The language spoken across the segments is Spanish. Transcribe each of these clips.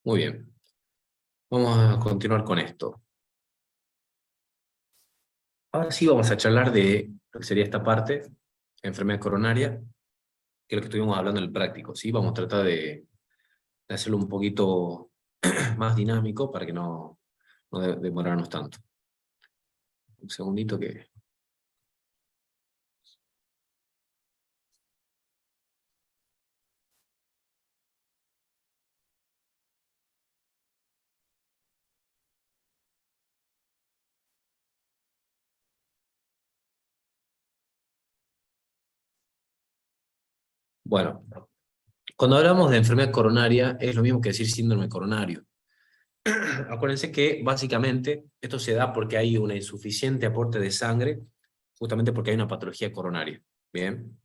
Muy bien, vamos a continuar con esto. Ahora sí vamos a charlar de lo que sería esta parte, enfermedad coronaria, que es lo que estuvimos hablando en el práctico, ¿sí? Vamos a tratar de hacerlo un poquito más dinámico para que no demorarnos tanto. Un segundito que... Bueno, cuando hablamos de enfermedad coronaria es lo mismo que decir síndrome coronario. Acuérdense que básicamente esto se da porque hay un insuficiente aporte de sangre, justamente porque hay una patología coronaria. Bien.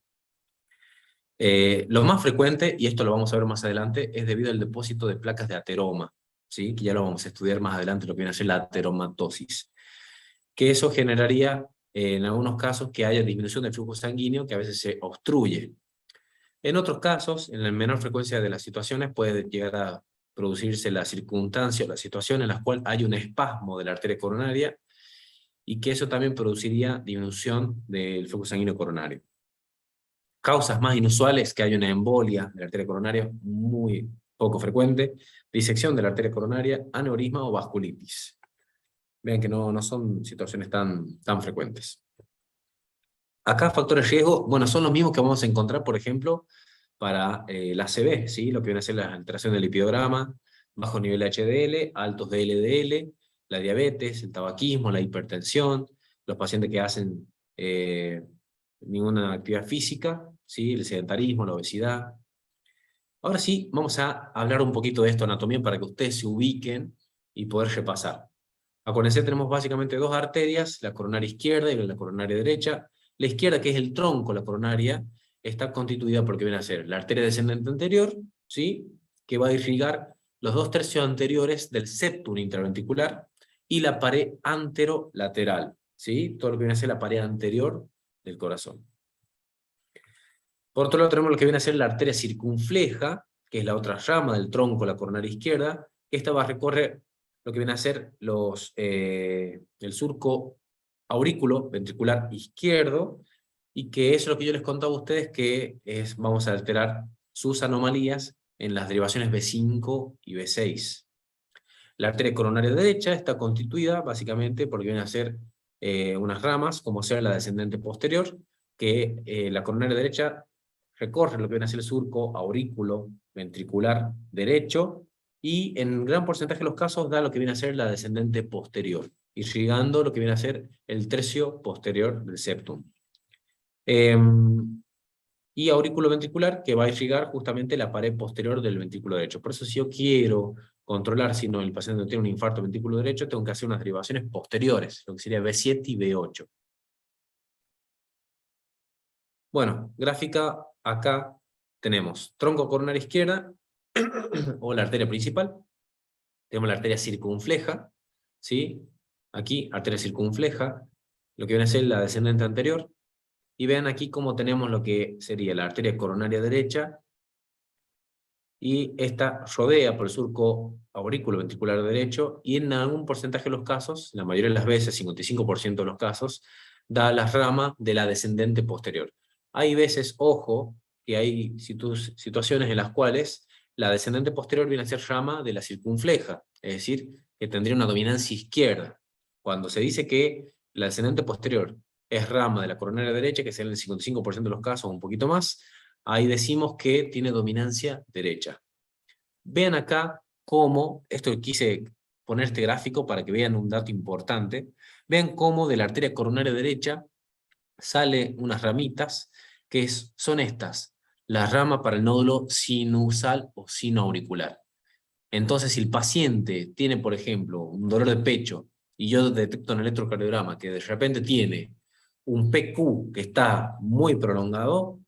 Lo más frecuente, y esto lo vamos a ver más adelante, es debido al depósito de placas de ateroma, ¿sí? Que ya lo vamos a estudiar más adelante, lo que viene a ser la ateromatosis. Que eso generaría, en algunos casos, que haya disminución del flujo sanguíneo, que a veces se obstruye. En otros casos, en la menor frecuencia de las situaciones, puede llegar a producirse la circunstancia o la situación en la cual hay un espasmo de la arteria coronaria y que eso también produciría disminución del flujo sanguíneo coronario. Causas más inusuales, que hay una embolia de la arteria coronaria, muy poco frecuente, disección de la arteria coronaria, aneurisma o vasculitis. Vean que no son situaciones tan frecuentes. Acá factores de riesgo, bueno, son los mismos que vamos a encontrar, por ejemplo, para la ACV, ¿sí? Lo que viene a ser la alteración del lipidograma, bajo nivel de HDL, altos de LDL, la diabetes, el tabaquismo, la hipertensión, los pacientes que hacen ninguna actividad física, ¿sí? El sedentarismo, la obesidad. Ahora sí, vamos a hablar un poquito de esto, anatomía, para que ustedes se ubiquen y poder repasar. Acuérdense, tenemos básicamente dos arterias, la coronaria izquierda y la coronaria derecha. La izquierda, que es el tronco, la coronaria, está constituida por lo que viene a ser la arteria descendente anterior, ¿sí? Que va a irrigar los 2/3 anteriores del septum intraventricular y la pared anterolateral, ¿sí? Todo lo que viene a ser la pared anterior del corazón. Por otro lado tenemos lo que viene a ser la arteria circunfleja, que es la otra rama del tronco, la coronaria izquierda. Esta va a recorrer lo que viene a ser el surco aurículo ventricular izquierdo, y que eso es lo que yo les contaba a ustedes, que vamos a alterar sus anomalías en las derivaciones B5 y B6. La arteria coronaria derecha está constituida básicamente por lo que viene a ser unas ramas, como sea la descendente posterior, que la coronaria derecha recorre lo que viene a ser el surco aurículo ventricular derecho, y en gran porcentaje de los casos da lo que viene a ser la descendente posterior, irrigando lo que viene a ser el tercio posterior del septum. Y aurículo ventricular, que va a irrigar justamente la pared posterior del ventrículo derecho. Por eso, si yo quiero controlar si no, el paciente no tiene un infarto del ventrículo derecho, tengo que hacer unas derivaciones posteriores, lo que sería B7 y B8. Bueno, gráfica, acá tenemos tronco coronario izquierda, o la arteria principal, tenemos la arteria circunfleja, ¿sí? Aquí, arteria circunfleja, lo que viene a ser la descendente anterior, y vean aquí cómo tenemos lo que sería la arteria coronaria derecha, y esta rodea por el surco aurículo ventricular derecho, y en algún porcentaje de los casos, la mayoría de las veces, 55% de los casos, da la rama de la descendente posterior. Hay veces, ojo, que hay situaciones en las cuales la descendente posterior viene a ser rama de la circunfleja, es decir, que tendría una dominancia izquierda. Cuando se dice que la descendente posterior es rama de la coronaria derecha, que es en el 55% de los casos, un poquito más, ahí decimos que tiene dominancia derecha. Vean acá cómo, esto quise poner este gráfico para que vean un dato importante, vean cómo de la arteria coronaria derecha sale unas ramitas que son estas, la rama para el nódulo sinusal o sinoauricular. Entonces, si el paciente tiene, por ejemplo, un dolor de pecho y yo detecto en el electrocardiograma que de repente tiene un PQ que está muy prolongado,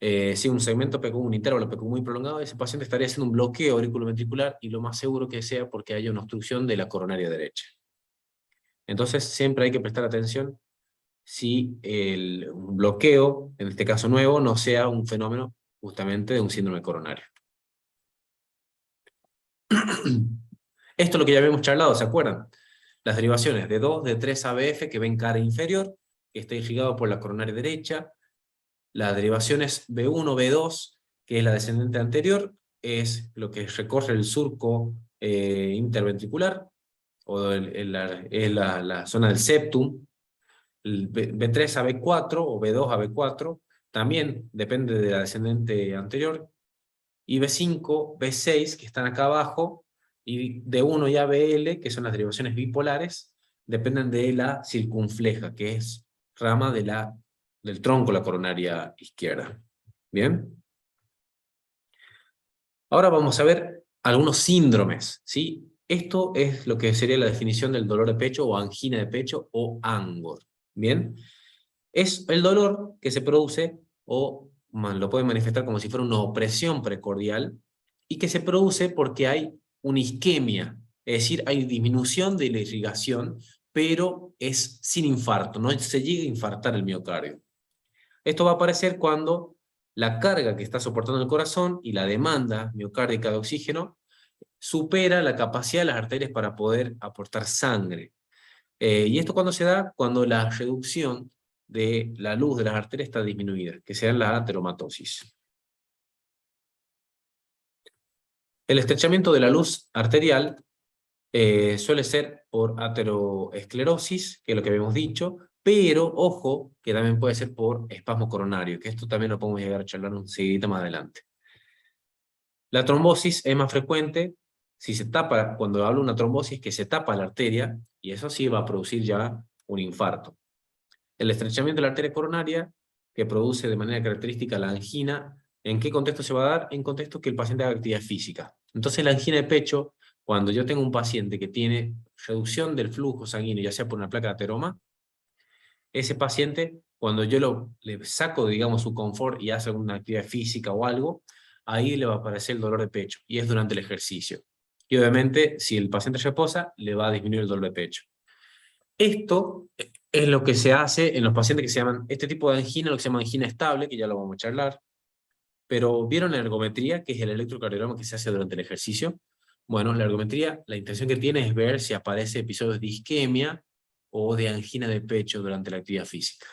si un segmento PQ, un intervalo PQ muy prolongado, ese paciente estaría haciendo un bloqueo auriculoventricular, y lo más seguro que sea porque haya una obstrucción de la coronaria derecha. Entonces, siempre hay que prestar atención si un bloqueo, en este caso nuevo, no sea un fenómeno justamente de un síndrome coronario. Esto es lo que ya habíamos charlado, ¿se acuerdan? Las derivaciones de 2, de 3 ABF que ven cara inferior, que está irrigado por la coronaria derecha. Las derivaciones B1, B2, que es la descendente anterior, es lo que recorre el surco interventricular, o es la zona del septum. El B3 a B4 o B2 a B4, también depende de la descendente anterior. Y B5, B6, que están acá abajo, y D1 y ABL, que son las derivaciones bipolares, dependen de la circunfleja, que es rama del tronco de la coronaria izquierda. ¿Bien? Ahora vamos a ver algunos síndromes, ¿sí? Esto es lo que sería la definición del dolor de pecho o angina de pecho o ANGOR. ¿Bien? Es el dolor que se produce o lo puede manifestar como si fuera una opresión precordial y que se produce porque hay una isquemia, es decir, hay disminución de la irrigación, pero es sin infarto, no se llega a infartar el miocardio. Esto va a aparecer cuando la carga que está soportando el corazón y la demanda miocárdica de oxígeno supera la capacidad de las arterias para poder aportar sangre. ¿Y esto cuándo se da? Cuando la reducción de la luz de las arterias está disminuida, que se da en la ateromatosis. El estrechamiento de la luz arterial suele ser por ateroesclerosis, que es lo que habíamos dicho, pero ojo, que también puede ser por espasmo coronario, que esto también lo podemos llegar a charlar un seguidito más adelante. La trombosis es más frecuente si se tapa, cuando hablo de una trombosis, que se tapa la arteria, y eso sí va a producir ya un infarto. El estrechamiento de la arteria coronaria, que produce de manera característica la angina, ¿en qué contexto se va a dar? En contexto que el paciente haga actividad física. Entonces la angina de pecho, cuando yo tengo un paciente que tiene reducción del flujo sanguíneo, ya sea por una placa de ateroma, ese paciente, cuando yo le saco, digamos, su confort y hace una actividad física o algo, ahí le va a aparecer el dolor de pecho, y es durante el ejercicio. Y obviamente, si el paciente reposa, le va a disminuir el dolor de pecho. Esto es lo que se hace en los pacientes que se llaman, este tipo de angina, lo que se llama angina estable, que ya lo vamos a charlar. Pero ¿vieron la ergometría, que es el electrocardiograma que se hace durante el ejercicio? Bueno, la ergometría, la intención que tiene es ver si aparece episodios de isquemia o de angina de pecho durante la actividad física.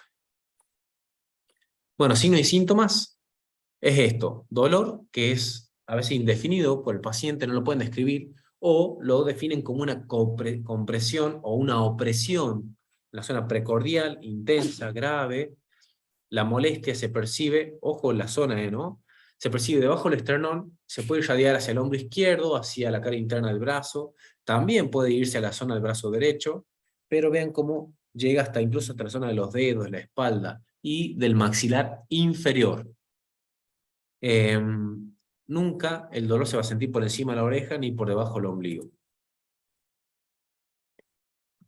Bueno, signos y síntomas es esto: dolor, que es a veces indefinido por el paciente, no lo pueden describir, o lo definen como una compresión o una opresión en la zona precordial, intensa, grave. La molestia se percibe, ojo en la zona, ¿no? Se percibe debajo del esternón, se puede irradiar hacia el hombro izquierdo, hacia la cara interna del brazo, también puede irse a la zona del brazo derecho, pero vean cómo llega hasta incluso hasta la zona de los dedos, de la espalda y del maxilar inferior. Nunca el dolor se va a sentir por encima de la oreja ni por debajo del ombligo.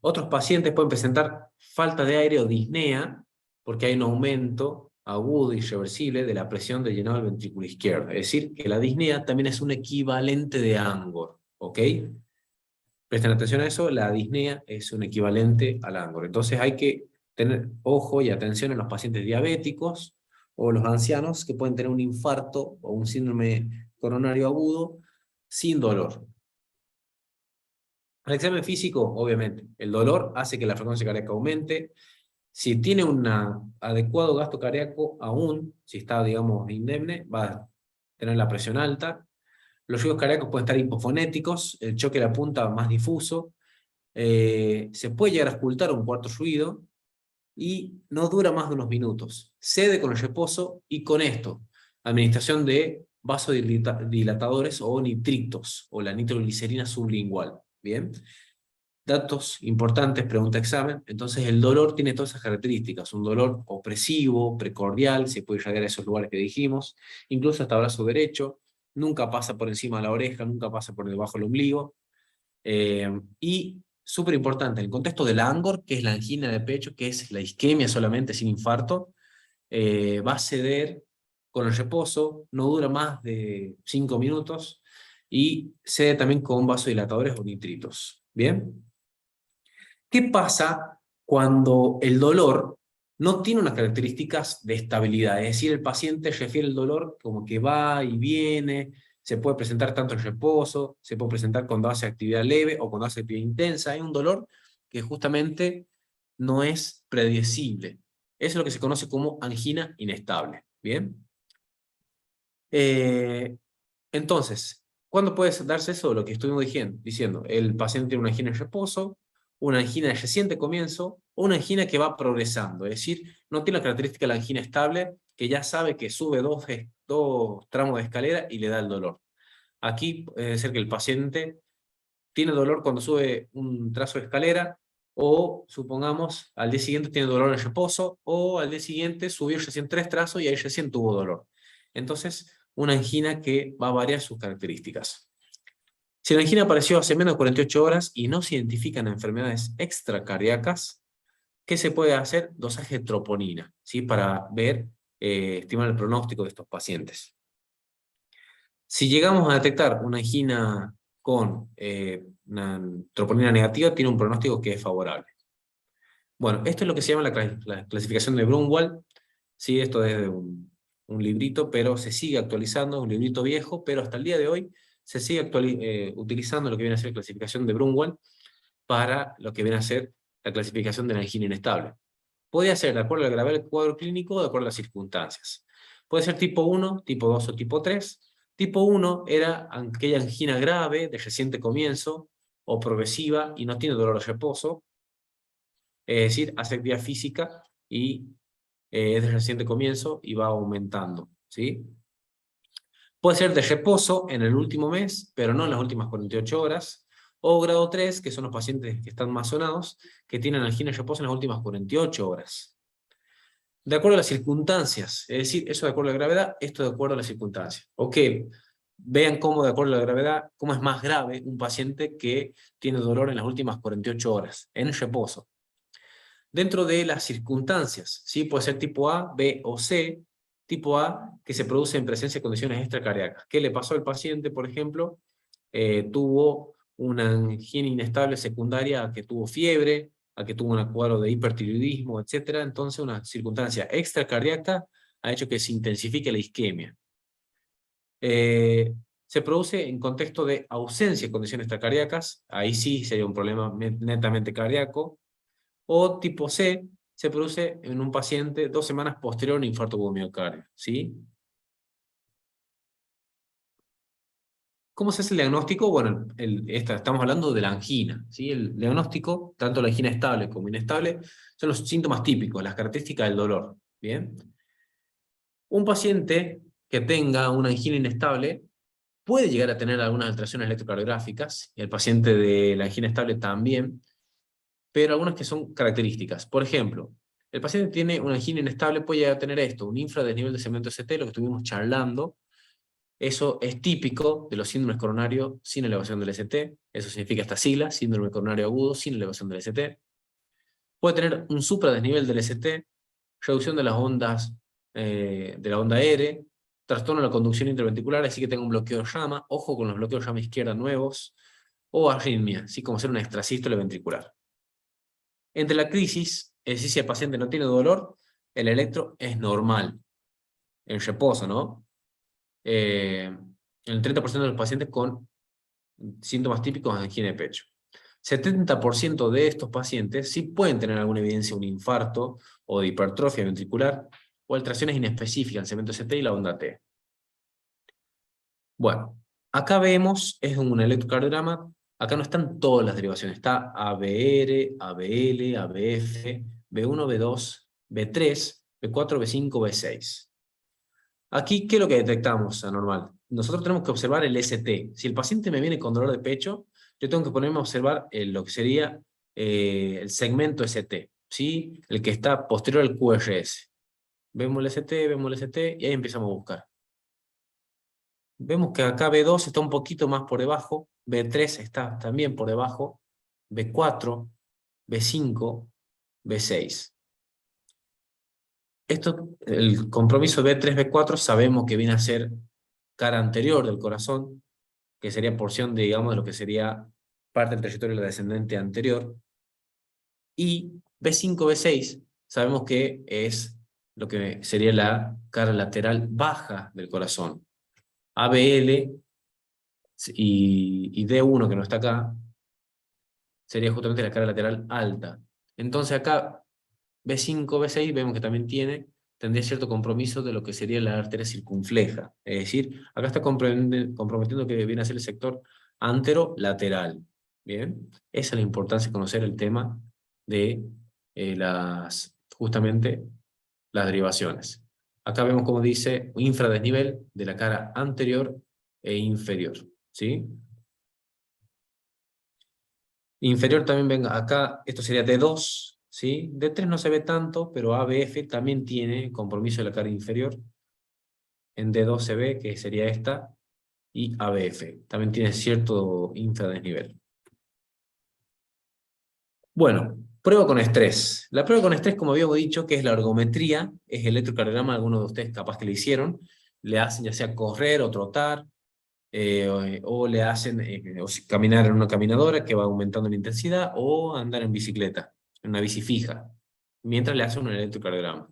Otros pacientes pueden presentar falta de aire o disnea porque hay un aumento agudo y irreversible de la presión de llenado del ventrículo izquierdo. Es decir, que la disnea también es un equivalente de ANGOR, ¿ok? Presten atención a eso, la disnea es un equivalente al ANGOR. Entonces hay que tener ojo y atención en los pacientes diabéticos o los ancianos que pueden tener un infarto o un síndrome coronario agudo sin dolor. El examen físico, obviamente, el dolor hace que la frecuencia cardíaca aumente. Si tiene un adecuado gasto cardíaco, aún si está, digamos, indemne, va a tener la presión alta. Los ruidos cardíacos pueden estar hipofonéticos, el choque de la punta más difuso. Se puede llegar a ocultar un cuarto ruido y no dura más de unos minutos. Cede con el reposo y con esto, administración de vasodilatadores o nitritos, o la nitroglicerina sublingual. Bien. Datos importantes, pregunta examen. Entonces el dolor tiene todas esas características: un dolor opresivo, precordial, se puede irradiar a esos lugares que dijimos, incluso hasta brazo derecho, nunca pasa por encima de la oreja, nunca pasa por debajo del ombligo. Y súper importante, en el contexto del ANGOR, que es la angina de pecho, que es la isquemia solamente sin infarto, va a ceder con el reposo, no dura más de 5 minutos, y cede también con vasodilatadores o nitritos. ¿Bien? ¿Qué pasa cuando el dolor no tiene unas características de estabilidad? Es decir, el paciente refiere el dolor como que va y viene, Se puede presentar tanto en reposo, se puede presentar cuando hace actividad leve o cuando hace actividad intensa. Hay un dolor que justamente no es predecible. Eso es lo que se conoce como angina inestable. ¿Bien? Entonces, ¿cuándo puede darse eso? Lo que estuvimos diciendo. El paciente tiene una angina en reposo, una angina de reciente comienzo, o una angina que va progresando. Es decir, no tiene la característica de la angina estable, que ya sabe que sube dos tramos de escalera y le da el dolor. Aquí puede ser que el paciente tiene dolor cuando sube un trazo de escalera, o supongamos al día siguiente tiene dolor en reposo, o al día siguiente subió recién 3 trazos y ahí recién tuvo dolor. Entonces, una angina que va a variar sus características. Si la angina apareció hace menos de 48 horas y no se identifican enfermedades extracardíacas, ¿qué se puede hacer? Dosaje de troponina, ¿sí? Para ver, estimar el pronóstico de estos pacientes. Si llegamos a detectar una angina con una troponina negativa, tiene un pronóstico que es favorable. Bueno, esto es lo que se llama la clasificación de Braunwald. Sí, esto es de un librito, pero se sigue actualizando, es un librito viejo, pero hasta el día de hoy se sigue utilizando lo que viene a ser la clasificación de Braunwald para lo que viene a ser la clasificación de la angina inestable. Podría ser de acuerdo a la gravedad del cuadro clínico o de acuerdo a las circunstancias. Puede ser tipo 1, tipo 2 o tipo 3. Tipo 1 era aquella angina grave de reciente comienzo o progresiva y no tiene dolor de reposo, es decir, hace actividad física y es de reciente comienzo y va aumentando, ¿sí? Puede ser de reposo en el último mes, pero no en las últimas 48 horas, o grado 3, que son los pacientes que están más sonados, que tienen angina de reposo en las últimas 48 horas. De acuerdo a las circunstancias, es decir, eso de acuerdo a la gravedad, esto de acuerdo a las circunstancias. Ok, vean cómo de acuerdo a la gravedad, cómo es más grave un paciente que tiene dolor en las últimas 48 horas, en reposo. Dentro de las circunstancias, ¿sí? Puede ser tipo A, B o C. Tipo A, que se produce en presencia de condiciones extracardíacas. ¿Qué le pasó al paciente, por ejemplo? Tuvo una angina inestable secundaria a que tuvo fiebre, a que tuvo un cuadro de hipertiroidismo, etc. Entonces, una circunstancia extracardíaca ha hecho que se intensifique la isquemia. Se produce en contexto de ausencia de condiciones extracardíacas, ahí sí sería un problema netamente cardíaco. O tipo C, se produce en un paciente 2 semanas posterior a un infarto por miocardio, ¿sí? ¿Cómo se hace el diagnóstico? Bueno, estamos hablando de la angina, ¿sí? El diagnóstico, tanto la angina estable como inestable, son los síntomas típicos, las características del dolor, ¿bien? Un paciente que tenga una angina inestable puede llegar a tener algunas alteraciones electrocardiográficas, y el paciente de la angina estable también, pero algunas que son características. Por ejemplo, el paciente tiene una angina inestable, puede llegar a tener esto, un infradesnivel de segmento ST, lo que estuvimos charlando. Eso es típico de los síndromes coronarios sin elevación del ST. Eso significa esta sigla, síndrome coronario agudo sin elevación del ST. Puede tener un supradesnivel del ST, reducción de las ondas, de la onda R, trastorno de la conducción interventricular, así que tenga un bloqueo de llama, ojo con los bloqueos de llama izquierda nuevos, o arritmia, así como ser una extrasístole ventricular. Entre la crisis, es decir, si el paciente no tiene dolor, el electro es normal, en reposo, ¿no? El 30% de los pacientes con síntomas típicos de angina de pecho. 70% de estos pacientes sí pueden tener alguna evidencia de un infarto o de hipertrofia ventricular o alteraciones inespecíficas en el segmento ST y la onda T. Bueno, acá vemos, es un electrocardiograma, acá no están todas las derivaciones, está ABR, ABL, ABF, B1, B2, B3, B4, B5, B6. Aquí, ¿qué es lo que detectamos anormal? Nosotros tenemos que observar el ST. Si el paciente me viene con dolor de pecho, yo tengo que ponerme a observar lo que sería el segmento ST, ¿sí? El que está posterior al QRS. Vemos el ST, y ahí empezamos a buscar. Vemos que acá B2 está un poquito más por debajo, B3 está también por debajo, B4, B5, B6. El compromiso B3, B4 sabemos que viene a ser cara anterior del corazón, que sería porción, digamos, de lo que sería parte del trayectorio de la descendente anterior. Y B5, B6 sabemos que es lo que sería la cara lateral baja del corazón. ABL y D1, que no está acá, sería justamente la cara lateral alta. Entonces acá B5, B6, vemos que también tendría cierto compromiso de lo que sería la arteria circunfleja. Es decir, acá está comprometiendo que viene a ser el sector anterolateral. Bien, esa es la importancia de conocer el tema de justamente las derivaciones. Acá vemos como dice infradesnivel de la cara anterior e inferior. ¿Sí? Inferior también venga acá, esto sería D2, ¿sí? D3 no se ve tanto, pero ABF también tiene compromiso de la cara inferior. En D2 se ve que sería esta, y ABF. También tiene cierto infradesnivel. Bueno, prueba con estrés. La prueba con estrés, como habíamos dicho, que es la ergometría, es el electrocardiograma, algunos de ustedes capaz que le hicieron, le hacen ya sea correr o trotar, o le hacen caminar en una caminadora que va aumentando la intensidad, o andar en bicicleta, en una bici fija, mientras le hacen un electrocardiograma.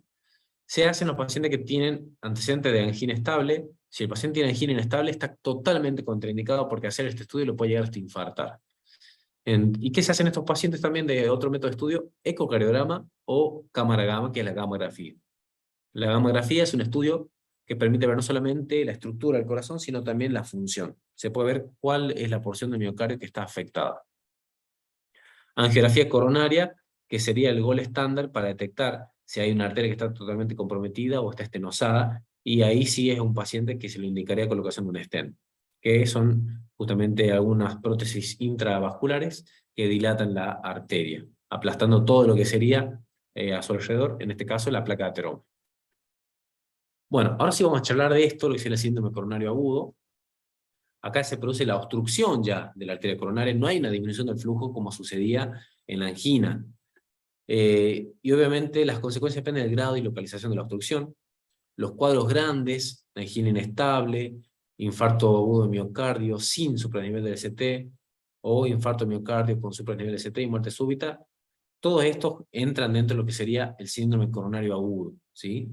Se hacen los pacientes que tienen antecedentes de angina estable. Si el paciente tiene angina inestable, está totalmente contraindicado porque hacer este estudio lo puede llegar hasta infartar. ¿Y qué se hace en estos pacientes también de otro método de estudio? Ecocardiograma o cámara gamma, que es la gamografía. La gamografía es un estudio que permite ver no solamente la estructura del corazón, sino también la función. Se puede ver cuál es la porción del miocardio que está afectada. Angiografía coronaria, que sería el gol estándar para detectar si hay una arteria que está totalmente comprometida o está estenosada, y ahí sí es un paciente que se le indicaría colocación de un stent, que son justamente algunas prótesis intravasculares que dilatan la arteria, aplastando todo lo que sería a su alrededor, en este caso la placa de ateroma. Bueno, ahora sí vamos a charlar de esto, lo que es el síndrome coronario agudo. Acá se produce la obstrucción ya de la arteria coronaria, no hay una disminución del flujo como sucedía en la angina. Y obviamente las consecuencias dependen del grado y localización de la obstrucción. Los cuadros grandes, angina inestable, infarto agudo de miocardio sin supranivel del ST, o infarto de miocardio con supranivel del ST y muerte súbita, todos estos entran dentro de lo que sería el síndrome coronario agudo, ¿sí?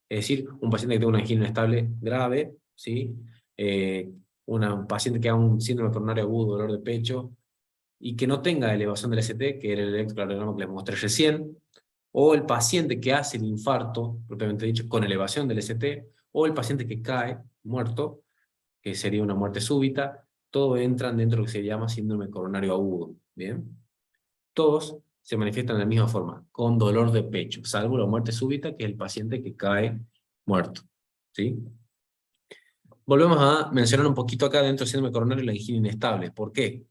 Es decir, un paciente que tenga una angina inestable grave, ¿sí? Un paciente que haga un síndrome coronario agudo, dolor de pecho, y que no tenga elevación del ST, que era el electrocardiograma que les mostré recién, o el paciente que hace el infarto, propiamente dicho, con elevación del ST, o el paciente que cae muerto, que sería una muerte súbita, todos entran dentro de lo que se llama síndrome coronario agudo, ¿bien? Todos se manifiestan de la misma forma, con dolor de pecho, salvo la muerte súbita, que es el paciente que cae muerto, ¿sí? Volvemos a mencionar un poquito acá dentro del síndrome coronario la angina inestable. ¿Por qué?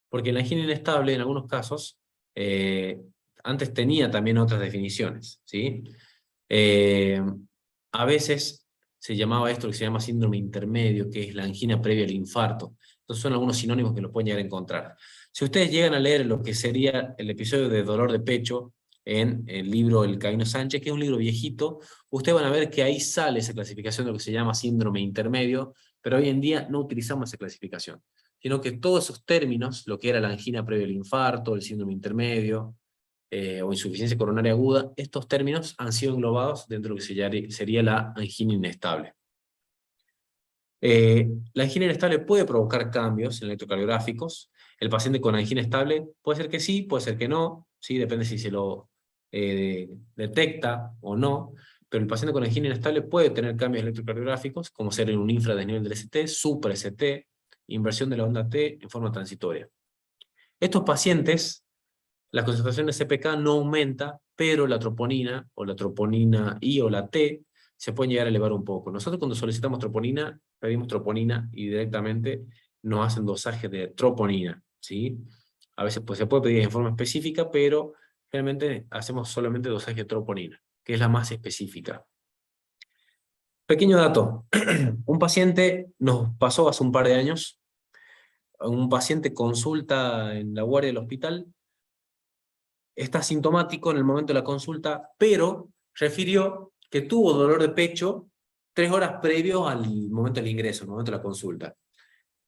Porque la angina inestable, en algunos casos, eh, antes tenía también otras definiciones, ¿sí? Eh, a veces se llamaba esto que se llama síndrome intermedio, que es la angina previa al infarto. Entonces son algunos sinónimos que lo pueden llegar a encontrar. Si ustedes llegan a leer lo que sería el episodio de dolor de pecho en el libro El Caíno Sánchez, que es un libro viejito, ustedes van a ver que ahí sale esa clasificación de lo que se llama síndrome intermedio, pero hoy en día no utilizamos esa clasificación, sino que todos esos términos, lo que era la angina previa al infarto, el síndrome intermedio, o insuficiencia coronaria aguda, estos términos han sido englobados dentro de lo que sería la angina inestable. La angina inestable puede provocar cambios electrocardiográficos. El paciente con angina estable puede ser que sí, puede ser que no, ¿sí? Depende si se lo detecta o no, pero el paciente con angina inestable puede tener cambios electrocardiográficos, como ser en un infradesnivel del ST, supra ST, inversión de la onda T en forma transitoria. Estos pacientes, la concentración de CPK no aumenta, pero la troponina, o la troponina I o la T, se pueden llegar a elevar un poco. Nosotros cuando solicitamos troponina, pedimos troponina y directamente nos hacen dosaje de troponina, ¿sí? A veces pues, se puede pedir en forma específica, pero generalmente hacemos solamente dosaje de troponina, que es la más específica. Pequeño dato, un paciente nos pasó hace un par de años, un paciente consulta en la guardia del hospital, está sintomático en el momento de la consulta, pero refirió que tuvo dolor de pecho 3 horas previo al momento del ingreso, al momento de la consulta.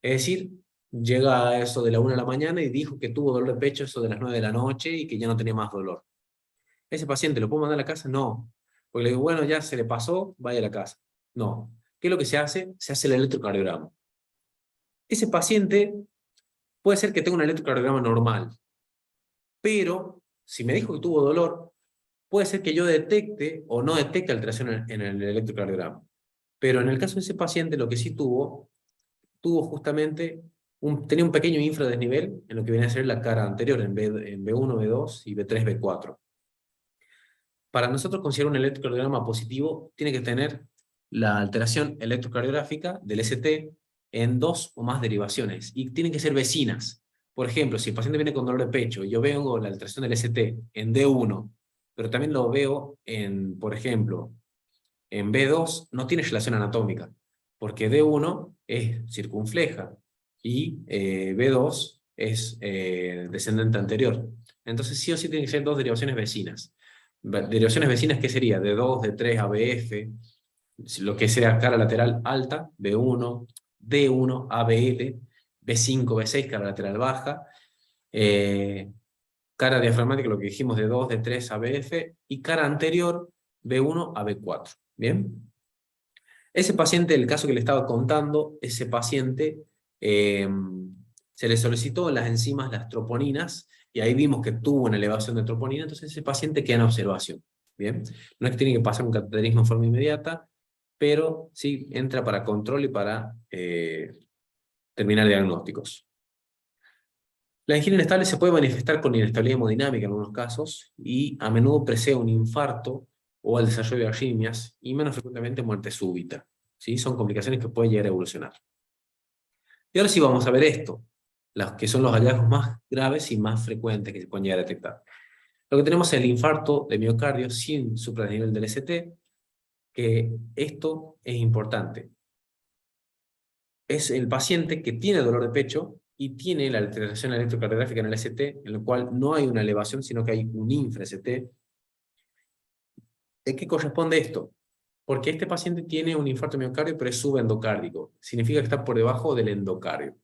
Es decir, llega a eso de la 1 de la mañana y dijo que tuvo dolor de pecho eso de las 9 de la noche y que ya no tenía más dolor. ¿Ese paciente lo puedo mandar a la casa? No. Porque le digo, bueno, ya se le pasó, vaya a la casa. No. ¿Qué es lo que se hace? Se hace el electrocardiograma. ese paciente puede ser que tenga un electrocardiograma normal, pero si me dijo que tuvo dolor, puede ser que yo detecte o no detecte alteración en el electrocardiograma. Pero en el caso de ese paciente, lo que sí tuvo justamente, tenía un pequeño infradesnivel en lo que viene a ser la cara anterior, en B1, B2 y B3, B4. Para nosotros considerar un electrocardiograma positivo, tiene que tener la alteración electrocardiográfica del ST en 2 o más derivaciones, y tienen que ser vecinas. Por ejemplo, si el paciente viene con dolor de pecho y yo veo la alteración del ST en D1, pero también lo veo en, por ejemplo, en B2, no tiene relación anatómica, porque D1 es circunfleja y B2 es descendente anterior. Entonces sí o sí tienen que ser 2 derivaciones vecinas. Derivaciones vecinas, ¿qué sería? D2, D3, ABF, lo que sea cara lateral alta, B1, D1, ABL, B5, B6, cara lateral baja, cara diafragmática, lo que dijimos, D2, D3, ABF, y cara anterior, B1 a B4. ¿Bien? Ese paciente, el caso que le estaba contando, ese paciente se le solicitó las enzimas, las troponinas, y ahí vimos que tuvo una elevación de troponina, entonces ese paciente queda en observación. ¿Bien? No es que tiene que pasar un cateterismo en forma inmediata, pero sí entra para control y para terminar diagnósticos. La angina inestable se puede manifestar con inestabilidad hemodinámica en algunos casos, y a menudo precede un infarto o al desarrollo de arritmias, y menos frecuentemente muerte súbita. ¿Sí? Son complicaciones que pueden llegar a evolucionar. Y ahora sí vamos a ver esto, los que son los hallazgos más graves y más frecuentes que se pueden llegar a detectar. Lo que tenemos es el infarto de miocardio sin supradesnivel del ST, que esto es importante. Es el paciente que tiene dolor de pecho y tiene la alteración electrocardiográfica en el ST, en lo cual no hay una elevación, sino que hay un infra-ST. ¿De qué corresponde esto? Porque este paciente tiene un infarto de miocardio, pero es subendocárdico. Significa que está por debajo del endocardio.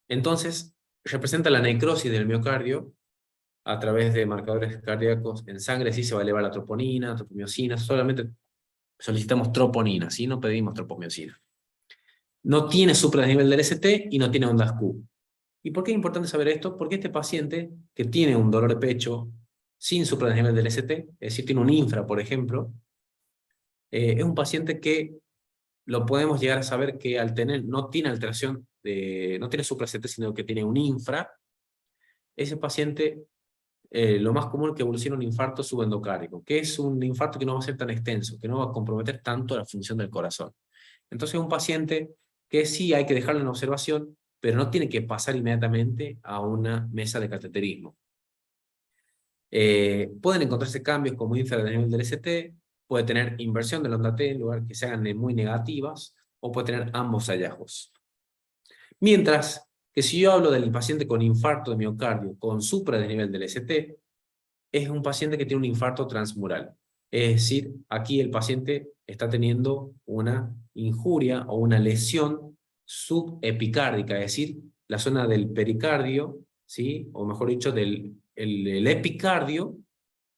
Entonces, representa la necrosis del miocardio a través de marcadores cardíacos en sangre. Sí se va a elevar la troponina, tropomiosina. Solamente solicitamos troponina, ¿sí? No pedimos tropomiosina. No tiene supradesnivel del ST y no tiene ondas Q. ¿Y por qué es importante saber esto? Porque este paciente que tiene un dolor de pecho sin supradesnivel del ST, es decir, tiene un infra, por ejemplo, es un paciente que lo podemos llegar a saber que al tener, no tiene alteración, no tiene supra-ST, sino que tiene un infra. Ese paciente, lo más común es que evolucione un infarto subendocárdico, que es un infarto que no va a ser tan extenso, que no va a comprometer tanto la función del corazón. Entonces es un paciente que sí hay que dejarlo en observación, pero no tiene que pasar inmediatamente a una mesa de cateterismo. Pueden encontrarse cambios como infradesnivel del ST, puede tener inversión de la onda T en lugar que se hagan muy negativas, o puede tener ambos hallazgos. Mientras que si yo hablo del paciente con infarto de miocardio con supradesnivel del ST, es un paciente que tiene un infarto transmural. Es decir, aquí el paciente está teniendo una injuria o una lesión subepicárdica, es decir, la zona del pericardio, ¿sí? O mejor dicho, el epicardio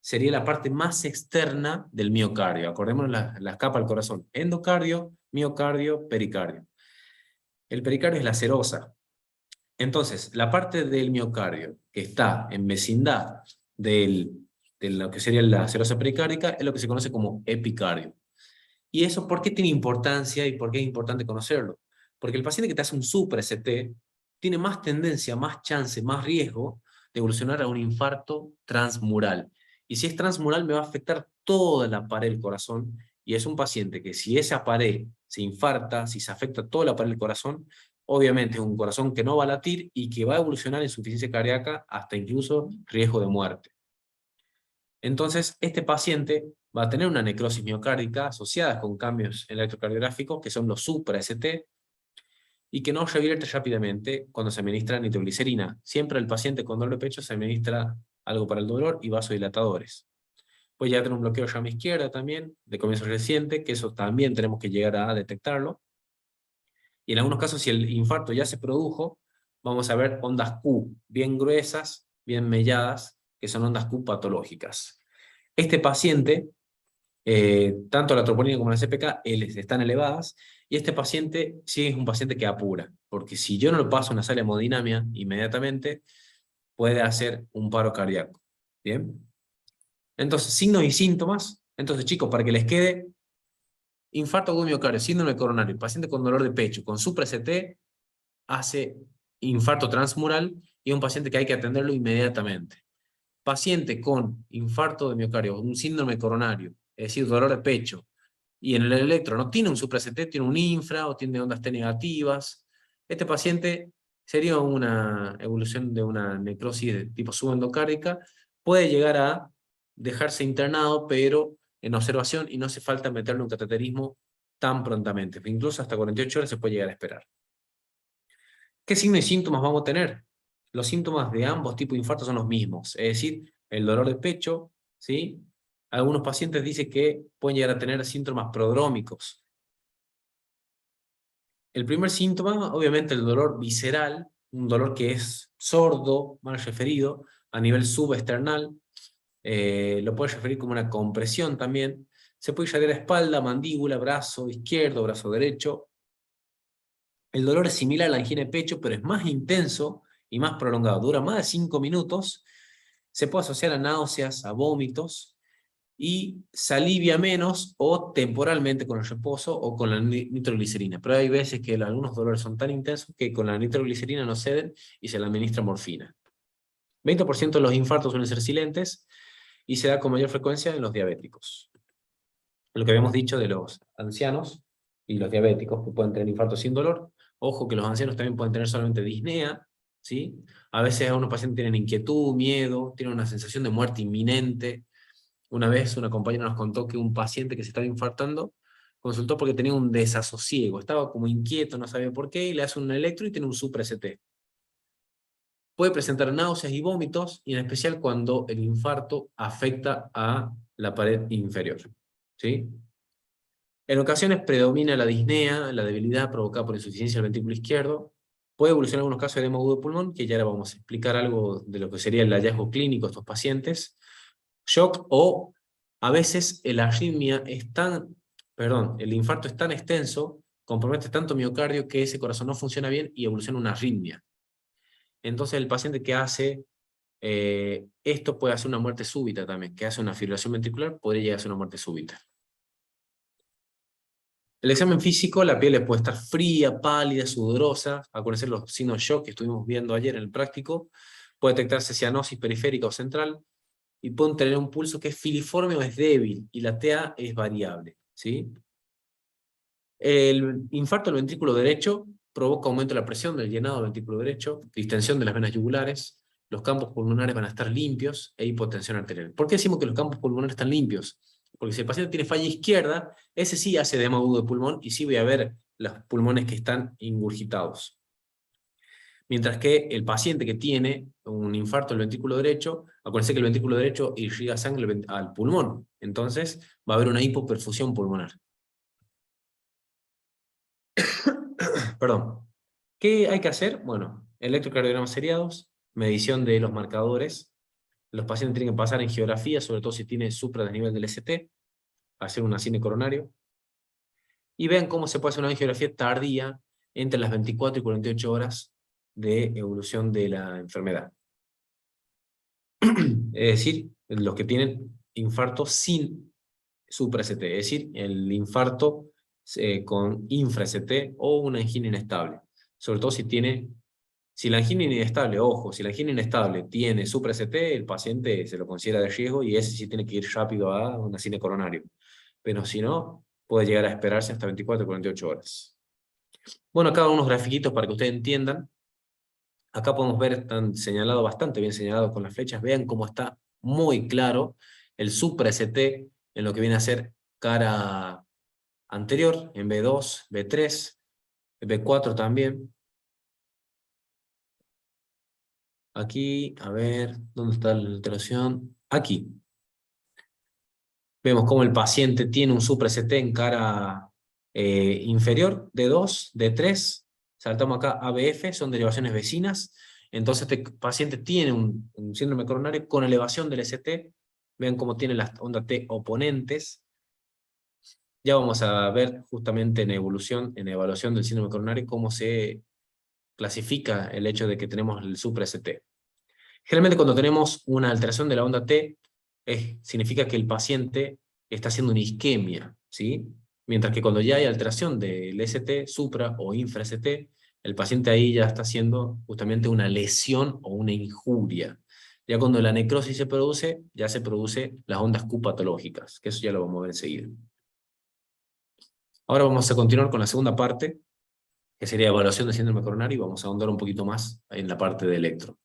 sería la parte más externa del miocardio. Acordémonos las capas del corazón: endocardio, miocardio, pericardio. El pericardio es la serosa. Entonces, la parte del miocardio que está en vecindad de lo que sería la serosa pericárdica es lo que se conoce como epicardio. ¿Y eso por qué tiene importancia y por qué es importante conocerlo? Porque el paciente que te hace un supra-ST tiene más tendencia, más chance, más riesgo de evolucionar a un infarto transmural. Y si es transmural me va a afectar toda la pared del corazón, y es un paciente que si esa pared se infarta, si se afecta toda la pared del corazón, obviamente es un corazón que no va a latir y que va a evolucionar en insuficiencia cardíaca hasta incluso riesgo de muerte. Entonces, este paciente va a tener una necrosis miocárdica asociada con cambios electrocardiográficos que son los supra-ST y que no revierte rápidamente cuando se administra nitroglicerina. Siempre al paciente con dolor de pecho se administra algo para el dolor y vasodilatadores. Pues ya tener un bloqueo llama izquierda también, de comienzo reciente, que eso también tenemos que llegar a detectarlo. Y en algunos casos, si el infarto ya se produjo, vamos a ver ondas Q, bien gruesas, bien melladas, que son ondas Q patológicas. Este paciente, tanto la troponina como la CPK están elevadas, Y este paciente sí es un paciente que apura, porque si yo no lo paso a una sala de hemodinamia inmediatamente, puede hacer un paro cardíaco. ¿Bien? Entonces, signos y síntomas. Entonces, chicos, para que les quede, infarto agudo miocardio, síndrome coronario, paciente con dolor de pecho, con supra-ST, hace infarto transmural y es un paciente que hay que atenderlo inmediatamente. Paciente con infarto de miocardio, un síndrome coronario, es decir, dolor de pecho, y en el electro no tiene un supra-ST, tiene un infra o tiene ondas T negativas, este paciente sería una evolución de una necrosis de tipo subendocárdica, puede llegar a dejarse internado, pero en observación y no hace falta meterle un cateterismo tan prontamente, incluso hasta 48 horas se puede llegar a esperar. ¿Qué signos y síntomas vamos a tener? Los síntomas de ambos tipos de infarto son los mismos, es decir, el dolor de pecho, ¿sí? Algunos pacientes dicen que pueden llegar a tener síntomas prodrómicos. El primer síntoma, obviamente, el dolor visceral, un dolor que es sordo, mal referido, a nivel subesternal, lo puede referir como una compresión también, se puede irradiar a espalda, mandíbula, brazo izquierdo, brazo derecho. El dolor es similar a la angina de pecho, pero es más intenso y más prolongado, dura más de 5 minutos, se puede asociar a náuseas, a vómitos, y se alivia menos o temporalmente con el reposo o con la nitroglicerina. Pero hay veces que algunos dolores son tan intensos que con la nitroglicerina no ceden y se le administra morfina. 20% de los infartos suelen ser silentes y se da con mayor frecuencia en los diabéticos. Lo que habíamos dicho de los ancianos y los diabéticos que pueden tener infartos sin dolor. Ojo que los ancianos también pueden tener solamente disnea, ¿sí? A veces algunos pacientes tienen inquietud, miedo, tienen una sensación de muerte inminente. Una vez una compañera nos contó que un paciente que se estaba infartando consultó porque tenía un desasosiego, estaba como inquieto, no sabía por qué, y le hace un electro y tiene un supra-ST. Puede presentar náuseas y vómitos, y en especial cuando el infarto afecta a la pared inferior, ¿sí? En ocasiones predomina la disnea, la debilidad provocada por insuficiencia del ventrículo izquierdo. Puede evolucionar en algunos casos de edema agudo de pulmón, que ya ahora vamos a explicar algo de lo que sería el hallazgo clínico de estos pacientes. Shock o a veces el arritmia es tan, perdón, el infarto es tan extenso, compromete tanto miocardio que ese corazón no funciona bien y evoluciona una arritmia. Entonces el paciente que hace esto puede hacer una muerte súbita también, que hace una fibrilación ventricular, podría llegar a ser una muerte súbita. El examen físico, la piel puede estar fría, pálida, sudorosa, acuérdense los signos de shock que estuvimos viendo ayer en el práctico, puede detectarse cianosis periférica o central, y pueden tener un pulso que es filiforme o es débil, y la TA es variable, ¿sí? El infarto del ventrículo derecho provoca aumento de la presión del llenado del ventrículo derecho, distensión de las venas yugulares, los campos pulmonares van a estar limpios e hipotensión arterial. ¿Por qué decimos que los campos pulmonares están limpios? Porque si el paciente tiene falla izquierda, ese sí hace edema agudo de pulmón y sí voy a ver los pulmones que están ingurgitados. Mientras que el paciente que tiene un infarto del ventrículo derecho, acuérdense que el ventrículo derecho irriga sangre al pulmón, entonces va a haber una hipoperfusión pulmonar. Perdón. ¿Qué hay que hacer? Bueno, electrocardiogramas seriados, medición de los marcadores. Los pacientes tienen que pasar en geografía, sobre todo si tiene supradesnivel del ST, hacer un cine coronario. Y vean cómo se puede hacer una angiografía tardía entre las 24 y 48 horas de evolución de la enfermedad. Es decir, los que tienen infarto sin supra-ST, es decir, el infarto con infra-ST o una angina inestable. Sobre todo si la angina inestable, ojo, si la angina inestable tiene supra-ST, el paciente se lo considera de riesgo y ese sí tiene que ir rápido a un cine coronario. Pero si no, puede llegar a esperarse hasta 24 o 48 horas. Bueno, acá unos grafiquitos para que ustedes entiendan. Acá podemos ver, están señalado bastante bien señalado con las flechas. Vean cómo está muy claro el supra-ST en lo que viene a ser cara anterior, en B2, B3, B4 también. Aquí, a ver, ¿dónde está la alteración? Aquí. Vemos cómo el paciente tiene un supra-ST en cara inferior, D2, D3. Saltamos acá ABF, son derivaciones vecinas. Entonces este paciente tiene un síndrome coronario con elevación del ST. Vean cómo tiene las ondas T oponentes. ya vamos a ver justamente en evaluación del síndrome coronario, cómo se clasifica el hecho de que tenemos el supra-ST. Generalmente cuando tenemos una alteración de la onda T, significa que el paciente está haciendo una isquemia, ¿sí? Mientras que cuando ya hay alteración del ST, supra o infra-ST, el paciente ahí ya está haciendo justamente una lesión o una injuria. Ya cuando la necrosis se produce, ya se produce las ondas Q patológicas, que eso ya lo vamos a ver enseguida. Ahora vamos a continuar con la segunda parte, que sería evaluación de síndrome coronario, y vamos a ahondar un poquito más en la parte de electro.